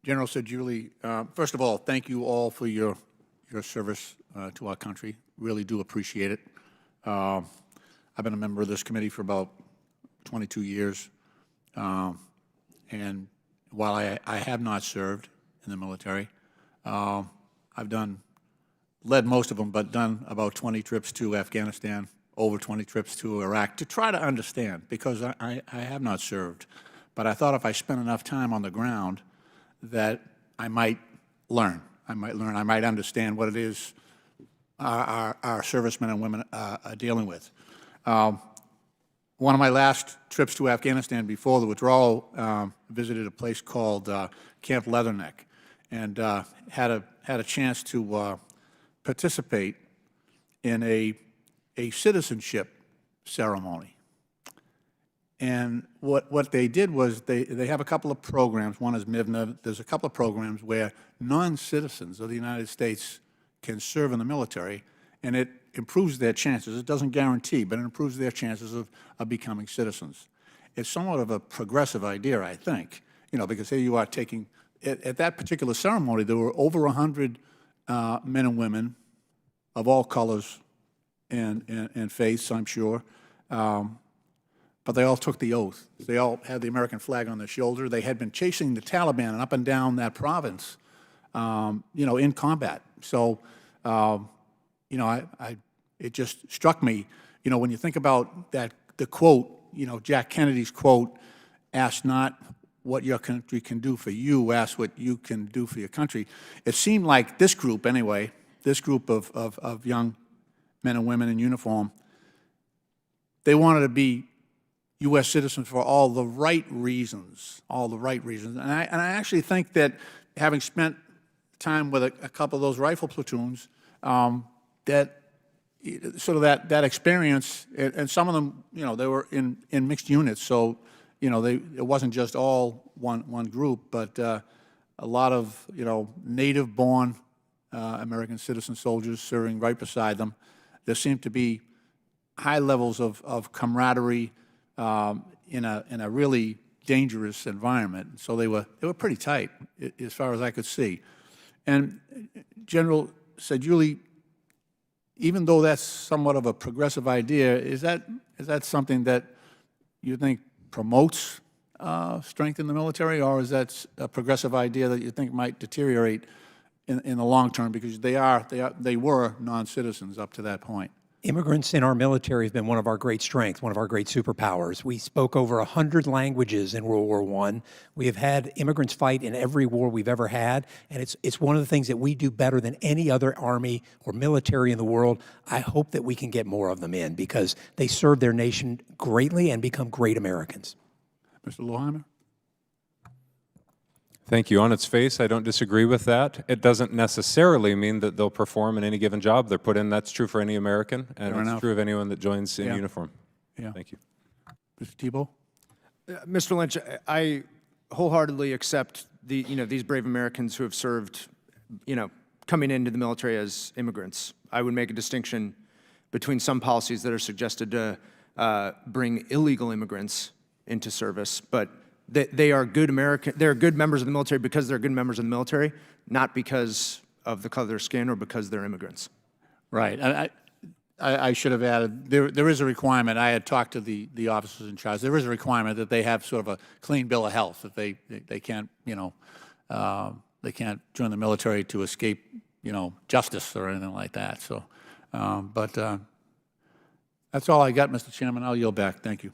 General Sedguli, first of all, thank you all for your service to our country. Really do appreciate it. I've been a member of this committee for about 22 years, and while I have not served in the military, I've led most of them, but done about 20 trips to Afghanistan, over 20 trips to Iraq to try to understand, because I have not served. But I thought if I spent enough time on the ground that I might learn. I might understand what it is our servicemen and women are dealing with. One of my last trips to Afghanistan before the withdrawal visited a place called Camp Leatherneck, and had a chance to participate in a citizenship ceremony. And what they did was they have a couple of programs. One is MIVNA. There's a couple of programs where non-citizens of the United States can serve in the military, and it improves their chances. It doesn't guarantee, but it improves their chances of becoming citizens. It's somewhat of a progressive idea, I think, because here you are taking, at that particular ceremony, there were over 100 men and women of all colors and faiths, I'm sure. But they all took the oath. They all had the American flag on their shoulder. They had been chasing the Taliban up and down that province, in combat. So, it just struck me, when you think about the quote, Jack Kennedy's quote, "Ask not what your country can do for you, ask what you can do for your country." It seemed like this group, anyway, this group of young men and women in uniform, they wanted to be U.S. citizens for all the right reasons, And I actually think that, having spent time with a couple of those rifle platoons, that sort of that experience, and some of them, they were in mixed units, so it wasn't just all one group, but a lot of native-born American citizen soldiers serving right beside them. There seemed to be high levels of camaraderie in a really dangerous environment. So they were pretty tight, as far as I could see. And General Sedguli, even though that's somewhat of a progressive idea, is that something that you think promotes strength in the military, or is that a progressive idea that you think might deteriorate in the long term, because they were non-citizens up to that point? Immigrants in our military has been one of our great strengths, one of our great superpowers. We spoke over 100 languages in World War I. We have had immigrants fight in every war we've ever had, and it's one of the things that we do better than any other army or military in the world. I hope that we can get more of them in, because they serve their nation greatly and become great Americans. Mr. Loheimer? Thank you. On its face, I don't disagree with that. It doesn't necessarily mean that they'll perform in any given job they're put in. That's true for any American, and it's true of anyone that joins in uniform. Yeah. Thank you. Mr. Tebow? Mr. Lynch, I wholeheartedly accept these brave Americans who have served, coming into the military as immigrants. I would make a distinction between some policies that are suggested to bring illegal immigrants into service, but they are good they're good members of the military because they're good members of the military, not because of the color of their skin or because they're immigrants. Right. I should have added, there is a requirement. I had talked to the officers in charge. There is a requirement that they have sort of a clean bill of health, that they can't, they can't join the military to escape, justice or anything like that. So, but that's all I got, Mr. Chairman. I'll yield back. Thank you.